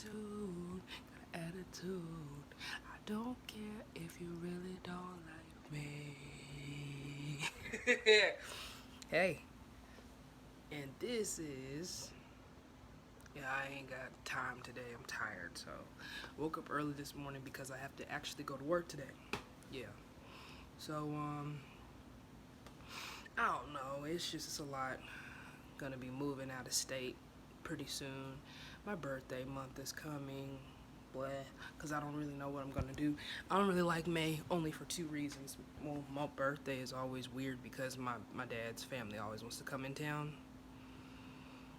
got an attitude. I don't care if you really don't like me. Hey, and this is. Yeah, I ain't got time today. I'm tired, so woke up early this morning because I have to actually go to work today. Yeah. So I don't know. It's just it's a lot. Gonna be moving out of state pretty soon. My birthday month is coming. Blah, because I don't really know what I'm gonna do. I don't really like May only for two reasons. Well, my birthday is always weird because my dad's family always wants to come in town.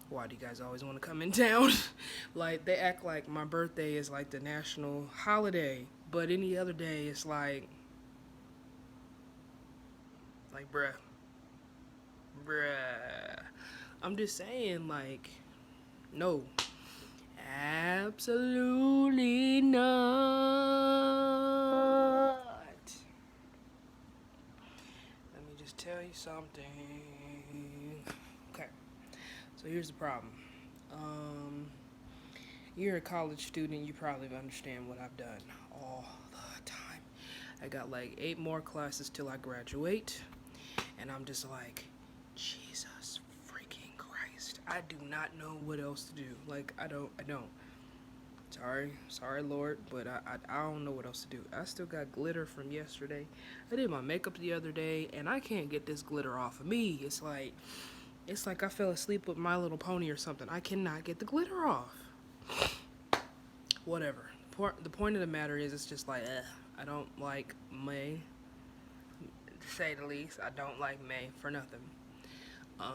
Why do you guys always want to come in town? Like, they act like my birthday is like the national holiday, but any other day it's like bruh. I'm just saying, like, no. Absolutely not. Let me just tell you something. Okay, so here's the problem. You're a college student, you probably understand what I've done all the time. I got like 8 more classes till I graduate, and I'm just like, Jesus freaking Christ. I do not know what else to do. Like, I don't. Sorry, Lord, but I don't know what else to do. I still got glitter from yesterday. I did my makeup the other day, and I can't get this glitter off of me. It's like I fell asleep with My Little Pony or something. I cannot get the glitter off. Whatever. The point of the matter is, it's just like, I don't like May. To say the least, I don't like May for nothing.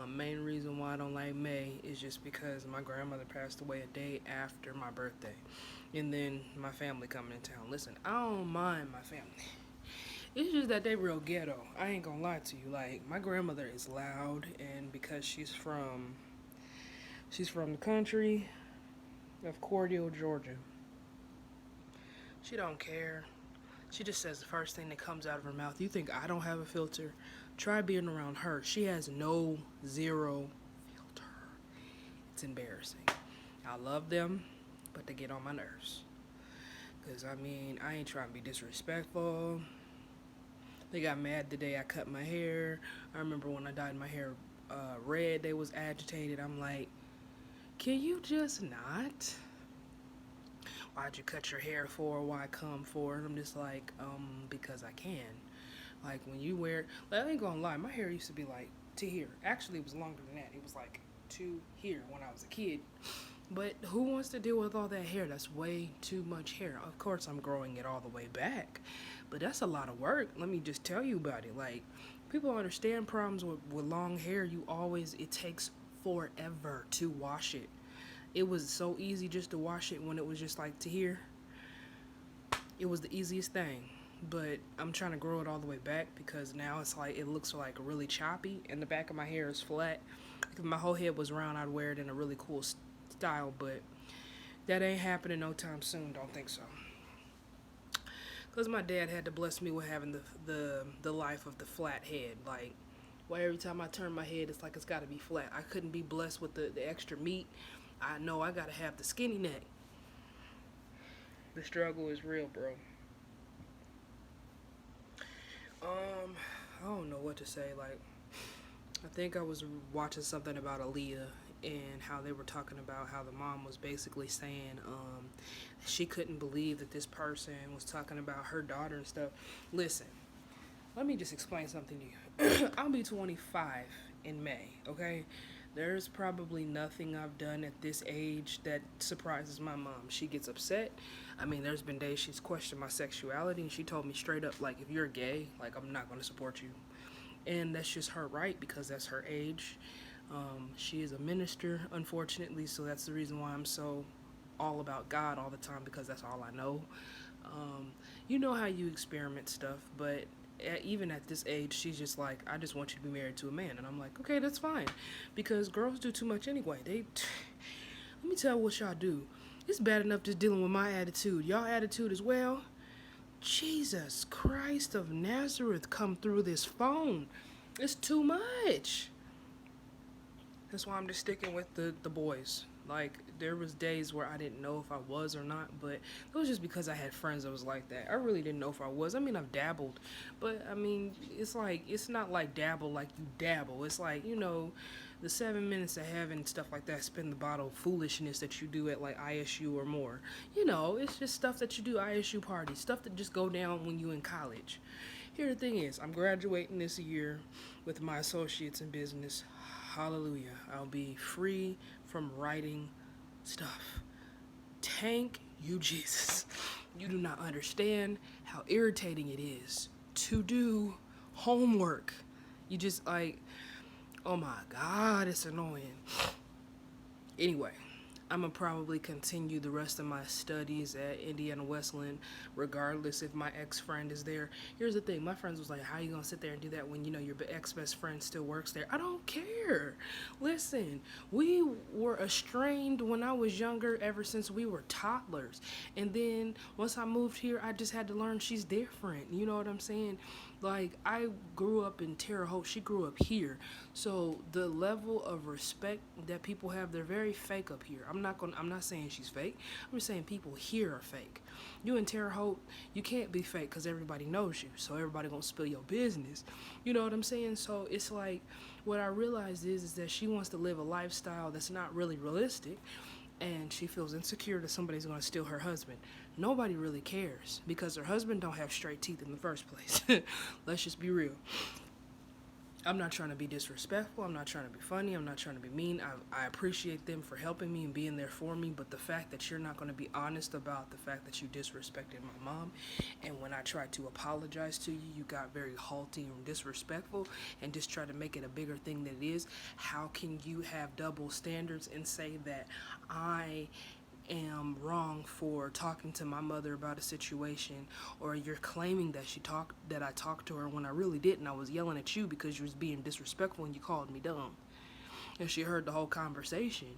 Main reason why I don't like May is just because my grandmother passed away a day after my birthday. And then my family coming in town. Listen, I don't mind my family. It's just that they real ghetto. I ain't gonna lie to you. Like, my grandmother is loud, and because she's from the country of Cordial, Georgia. She don't care. She just says the first thing that comes out of her mouth. You think I don't have a filter? Try being around her. She has no zero filter. It's embarrassing. I love them, but they get on my nerves. Cause I mean, I ain't trying to be disrespectful. They got mad the day I cut my hair. I remember when I dyed my hair red, they was agitated. I'm like, can you just not? Why'd you cut your hair for? Why come for? And I'm just like, because I can. Like, when you wear, like, I ain't gonna lie, my hair used to be like to here. Actually, it was longer than that. It was like to here when I was a kid. But who wants to deal with all that hair? That's way too much hair. Of course, I'm growing it all the way back, but that's a lot of work. Let me just tell you about it. Like, people understand problems with long hair. It takes forever to wash it. It was so easy just to wash it when it was just like to here. It was the easiest thing. But I'm trying to grow it all the way back because now it's like it looks like really choppy and the back of my hair is flat. If my whole head was round, I'd wear it in a really cool style, but that ain't happening no time soon. Don't think so. Cause my dad had to bless me with having the life of the flat head. Like, why every time I turn my head, it's like it's got to be flat. I couldn't be blessed with the extra meat. I know I gotta have the skinny neck. The struggle is real, bro. I don't know what to say. Like, I think I was watching something about Aaliyah and how they were talking about how the mom was basically saying she couldn't believe that this person was talking about her daughter and stuff. Listen, let me just explain something to you. I'll be 25 in May, okay? There's probably nothing I've done at this age that surprises my mom. She gets upset. I mean, there's been days she's questioned my sexuality, and she told me straight up, like, if you're gay, like, I'm not going to support you. And that's just her right because that's her age. She is a minister, unfortunately, so that's the reason why I'm so all about God all the time because that's all I know. You know how you experiment stuff, but even at this age, she's just like, I just want you to be married to a man. And I'm like, okay, that's fine. Because girls do too much anyway. Let me tell you what y'all do. It's bad enough just dealing with my attitude. Y'all attitude as well. Jesus Christ of Nazareth, come through this phone. It's too much. That's why I'm just sticking with the boys. Like, there was days where I didn't know if I was or not, but it was just because I had friends that was like that. I really didn't know if I was. I mean, I've dabbled, but I mean, it's like, it's not like dabble like you dabble. It's like, the 7 minutes of heaven, stuff like that, spin the bottle foolishness that you do at like ISU or more. It's just stuff that you do, ISU parties, stuff that just go down when you in college. Here the thing is, I'm graduating this year with my associates in business. Hallelujah. I'll be free from writing stuff. Thank you, Jesus. You do not understand how irritating it is to do homework. You just like, oh my God, it's annoying. Anyway, I'm going to probably continue the rest of my studies at Indiana Wesleyan, regardless if my ex-friend is there. Here's the thing. My friends was like, how you going to sit there and do that when, your ex-best friend still works there? I don't care. Listen, we were estranged when I was younger ever since we were toddlers. And then once I moved here, I just had to learn she's different. You know what I'm saying? Like, I grew up in Terre Haute. She grew up here. So the level of respect that people have, they're very fake up here. I'm not saying she's fake. I'm just saying people here are fake. You in Terre Haute, you can't be fake because everybody knows you. So everybody gonna spill your business. You know what I'm saying? So it's like, what I realized is that she wants to live a lifestyle that's not really realistic. And she feels insecure that somebody's going to steal her husband. Nobody really cares because her husband don't have straight teeth in the first place. Let's just be real. I'm not trying to be disrespectful. I'm not trying to be funny. I'm not trying to be mean. I appreciate them for helping me and being there for me. But the fact that you're not going to be honest about the fact that you disrespected my mom, and when I tried to apologize to you, you got very haughty and disrespectful and just tried to make it a bigger thing than it is. How can you have double standards and say that I am wrong for talking to my mother about a situation, or you're claiming that I talked to her when I really didn't? I was yelling at you because you was being disrespectful and you called me dumb. And she heard the whole conversation,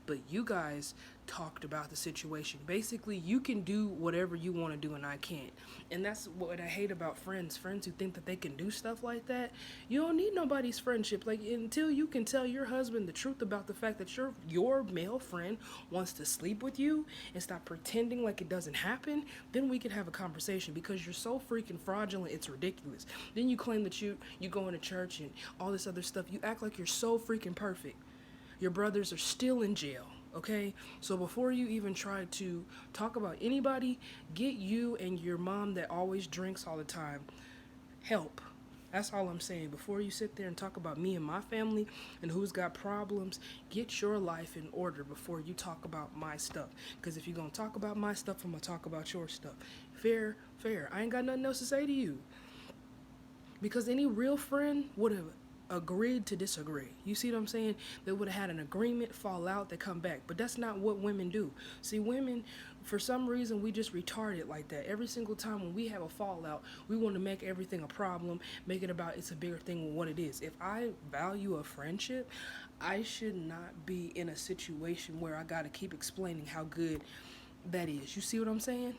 but you guys talked about the situation. Basically, you can do whatever you want to do and I can't. And that's what I hate about friends who think that they can do stuff like that. You don't need nobody's friendship. Like, until you can tell your husband the truth about the fact that your male friend wants to sleep with you and stop pretending like it doesn't happen, then we can have a conversation, because you're so freaking fraudulent, it's ridiculous. Then you claim that you go into church and all this other stuff. You act like you're so freaking perfect. Your brothers are still in jail, okay? So before you even try to talk about anybody, get you and your mom that always drinks all the time help. That's all I'm saying. Before you sit there and talk about me and my family and who's got problems, get your life in order before you talk about my stuff. Because if you're going to talk about my stuff, I'm going to talk about your stuff. Fair. I ain't got nothing else to say to you. Because any real friend would have agreed to disagree. You see what I'm saying? They would have had an agreement, fall out, they come back. But that's not what women do. See, women, for some reason, we just retarded like that. Every single time when we have a fallout, we want to make everything a problem, make it about it's a bigger thing than what it is. If I value a friendship, I should not be in a situation where I got to keep explaining how good that is. You see what I'm saying?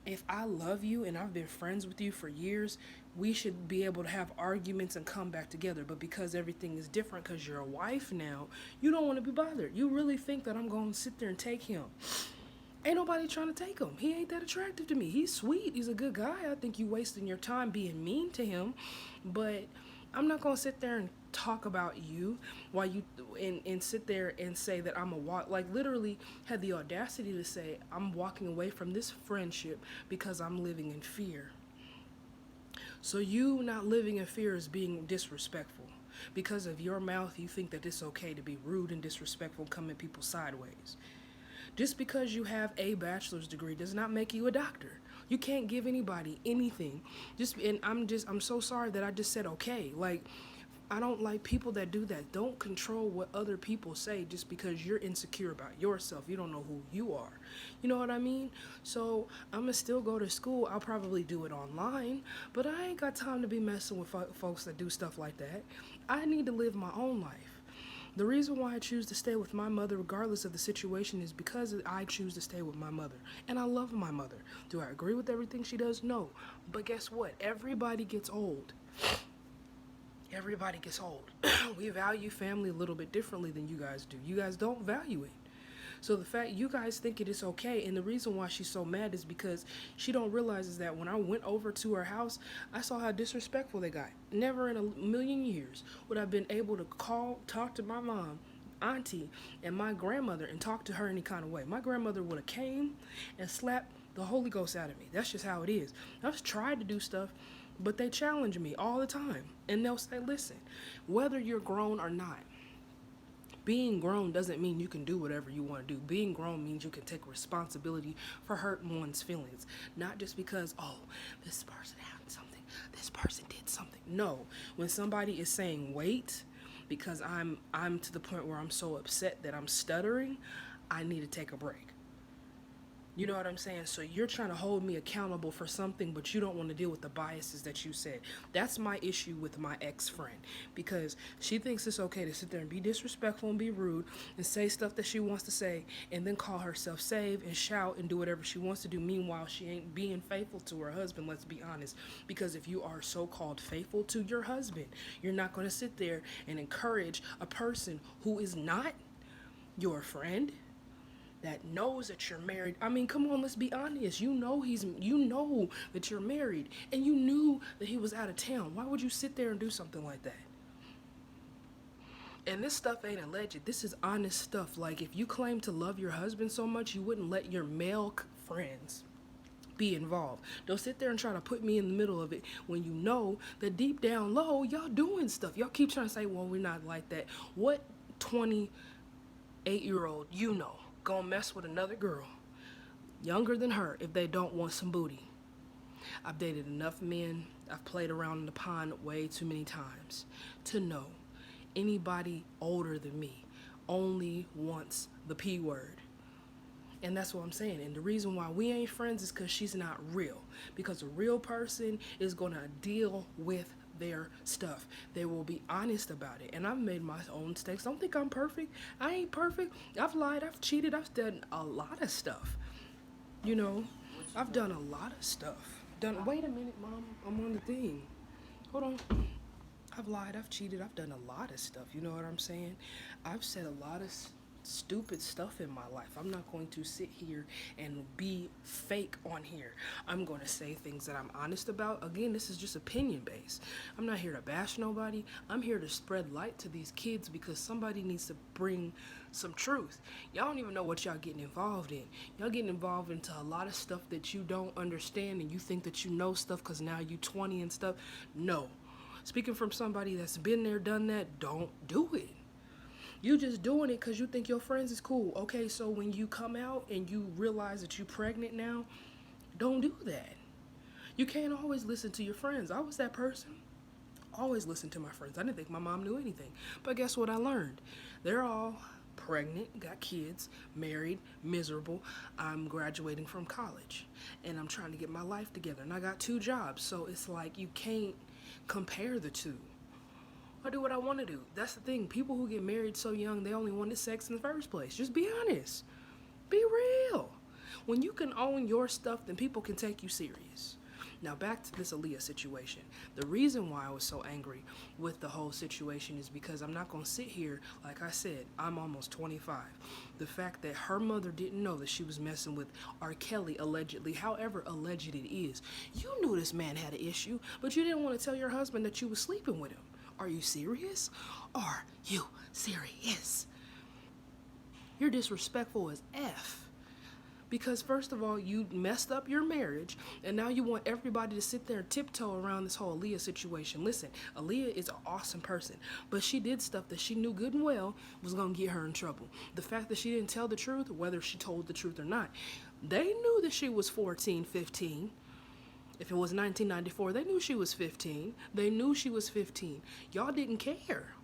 If I love you and I've been friends with you for years, we should be able to have arguments and come back together. But because everything is different, because you're a wife now, you don't want to be bothered. You really think that I'm going to sit there and take him. Ain't nobody trying to take him. He ain't that attractive to me. He's sweet. He's a good guy. I think you wasting your time being mean to him. But I'm not going to sit there and talk about you while you and sit there and say that I'm literally had the audacity to say I'm walking away from this friendship because I'm living in fear. So you not living in fear is being disrespectful. Because of your mouth, you think that it's okay to be rude and disrespectful, come at people sideways. Just because you have a bachelor's degree does not make you a doctor. You can't give anybody anything. I'm so sorry that I just said okay. Like, I don't like people that do that. Don't control what other people say just because you're insecure about yourself. You don't know who you are. You know what I mean? So I'm going to still go to school. I'll probably do it online, but I ain't got time to be messing with folks that do stuff like that. I need to live my own life. The reason why I choose to stay with my mother regardless of the situation is because I choose to stay with my mother. And I love my mother. Do I agree with everything she does? No. But guess what? Everybody gets old. Everybody gets old. We value family a little bit differently than you guys do. You guys don't value it. So the fact you guys think it is okay, and the reason why she's so mad is because she don't realize is that when I went over to her house, I saw how disrespectful they got. Never in a million years would I have been able to talk to my mom, auntie, and my grandmother and talk to her any kind of way. My grandmother would have came and slapped the Holy Ghost out of me. That's just how it is. I've tried to do stuff, but they challenge me all the time. And they'll say, listen, whether you're grown or not, being grown doesn't mean you can do whatever you want to do. Being grown means you can take responsibility for hurting one's feelings. Not just because, oh, this person had something, this person did something. No, when somebody is saying wait, because I'm to the point where I'm so upset that I'm stuttering, I need to take a break. You know what I'm saying? So you're trying to hold me accountable for something, but you don't want to deal with the biases that you said. That's my issue with my ex-friend, because she thinks it's okay to sit there and be disrespectful and be rude and say stuff that she wants to say and then call herself saved and shout and do whatever she wants to do. Meanwhile, she ain't being faithful to her husband, let's be honest. Because if you are so-called faithful to your husband, you're not going to sit there and encourage a person who is not your friend, that knows that you're married. I mean, come on, let's be honest. You know that you're married, and you knew that he was out of town. Why would you sit there and do something like that? And this stuff ain't alleged. This is honest stuff. Like, if you claim to love your husband so much, you wouldn't let your male friends be involved. Don't sit there and try to put me in the middle of it when you know that deep down low, y'all doing stuff. Y'all keep trying to say, well, we're not like that. What 28-year-old gonna mess with another girl younger than her if they don't want some booty? I've dated enough men, I've played around in the pond way too many times to know anybody older than me only wants the P word. And that's what I'm saying. And the reason why we ain't friends is because she's not real. Because a real person is gonna deal with their stuff. They will be honest about it. And I've made my own mistakes. Don't think I'm perfect. I ain't perfect. I've lied, I've cheated, I've done a lot of stuff. I've done a lot of stuff. Wait a minute, Mom, I'm on the thing. Hold on. I've lied, I've cheated, I've done a lot of stuff. You know what I'm saying? I've said a lot of stupid stuff in my life. I'm not going to sit here and be fake on here. I'm going to say things that I'm honest about. Again, this is just opinion based. I'm not here to bash nobody. I'm here to spread light to these kids because somebody needs to bring some truth. Y'all don't even know what y'all getting involved in. Y'all getting involved into a lot of stuff that you don't understand, and you think that you know stuff because now you 20 and stuff. No. Speaking from somebody that's been there, done that, don't do it. You just doing it because you think your friends is cool. Okay, so when you come out and you realize that you're pregnant now, don't do that. You can't always listen to your friends. I was that person. Always listen to my friends. I didn't think my mom knew anything. But guess what I learned? They're all pregnant, got kids, married, miserable. I'm graduating from college, and I'm trying to get my life together. And I got 2 jobs, so it's like you can't compare the two. I do what I want to do. That's the thing. People who get married so young, they only wanted sex in the first place. Just be honest. Be real. When you can own your stuff, then people can take you serious. Now back to this Aaliyah situation. The reason why I was so angry with the whole situation is because I'm not going to sit here, like I said, I'm almost 25. The fact that her mother didn't know that she was messing with R. Kelly, allegedly, however alleged it is. You knew this man had an issue, but you didn't want to tell your husband that you was sleeping with him. Are you serious? Are you serious? You're disrespectful as F. Because first of all, you messed up your marriage, and now you want everybody to sit there and tiptoe around this whole Aaliyah situation. Listen, Aaliyah is an awesome person, but she did stuff that she knew good and well was going to get her in trouble. The fact that she didn't tell the truth, whether she told the truth or not, they knew that she was 14, 15. If it was 1994, they knew she was 15. They knew she was 15. Y'all didn't care.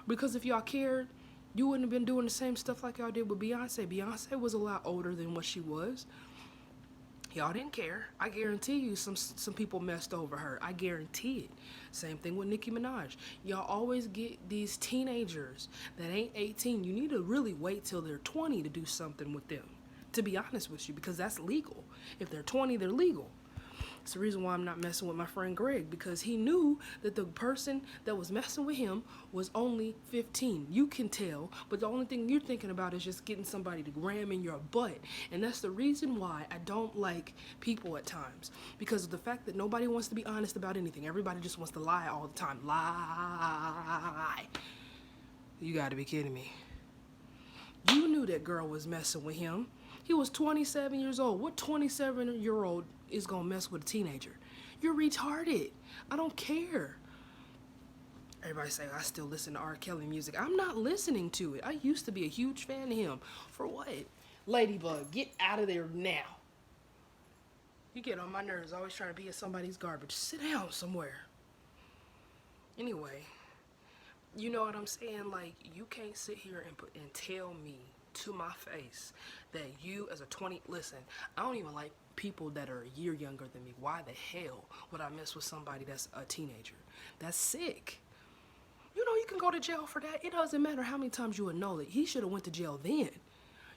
Because if y'all cared, you wouldn't have been doing the same stuff like y'all did with Beyonce. Beyonce was a lot older than what she was. Y'all didn't care. I guarantee you some people messed over her. I guarantee it. Same thing with Nicki Minaj. Y'all always get these teenagers that ain't 18. You need to really wait till they're 20 to do something with them. To be honest with you, because that's legal. If they're 20, they're legal. It's the reason why I'm not messing with my friend Greg, because he knew that the person that was messing with him was only 15. You can tell, but the only thing you're thinking about is just getting somebody to ram in your butt. And that's the reason why I don't like people at times, because of the fact that nobody wants to be honest about anything. Everybody just wants to lie all the time. Lie. You gotta be kidding me. You knew that girl was messing with him. He was 27 years old. What 27-year-old is gonna mess with a teenager? You're retarded. I don't care. Everybody say, I still listen to R. Kelly music. I'm not listening to it. I used to be a huge fan of him. For what? Ladybug, get out of there now. You get on my nerves, always trying to be in somebody's garbage. Sit down somewhere. Anyway, you know what I'm saying? Like, you can't sit here and tell me to my face that you as a 20, listen, I don't even like people that are a year younger than me. Why the hell would I mess with somebody that's a teenager? That's sick. You know, you can go to jail for that. It doesn't matter how many times you annul it. He should have went to jail then.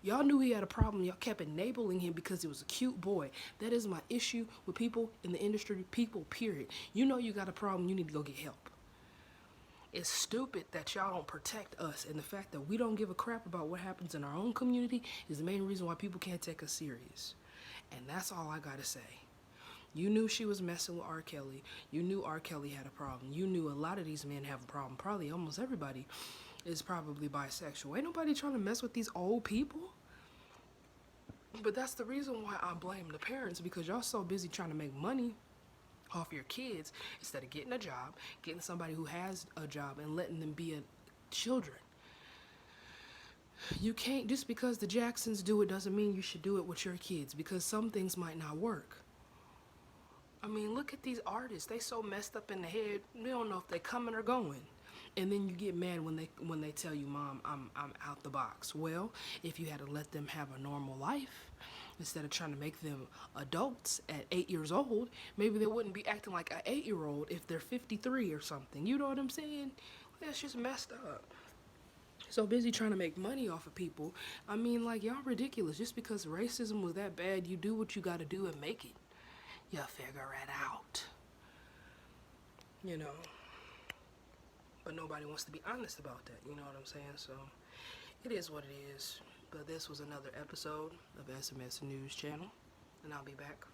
Y'all knew he had a problem. Y'all kept enabling him because he was a cute boy. That is my issue with people in the industry, people, period. You know you got a problem, you need to go get help. It's stupid that y'all don't protect us, and the fact that we don't give a crap about what happens in our own community is the main reason why people can't take us serious. And that's all I gotta say. You knew she was messing with R. Kelly. You knew R. Kelly had a problem. You knew a lot of these men have a problem. Probably almost everybody is probably bisexual. Ain't nobody trying to mess with these old people. But that's the reason why I blame the parents, because y'all so busy trying to make money off your kids instead of getting a job, getting somebody who has a job and letting them be children. You can't, just because the Jacksons do it doesn't mean you should do it with your kids, because some things might not work. I mean, look at these artists. They so messed up in the head, they don't know if they coming or going. And then you get mad when they tell you, Mom, I'm out the box. Well, if you had to let them have a normal life, instead of trying to make them adults at 8 years old, maybe they wouldn't be acting like an 8-year-old if they're 53 or something. You know what I'm saying? That's just messed up. So busy trying to make money off of people. I mean, like, y'all ridiculous. Just because racism was that bad, you do what you gotta do and make it. You figure it out. You know. But nobody wants to be honest about that. You know what I'm saying? So, it is what it is. But this was another episode of SMS News Channel, and I'll be back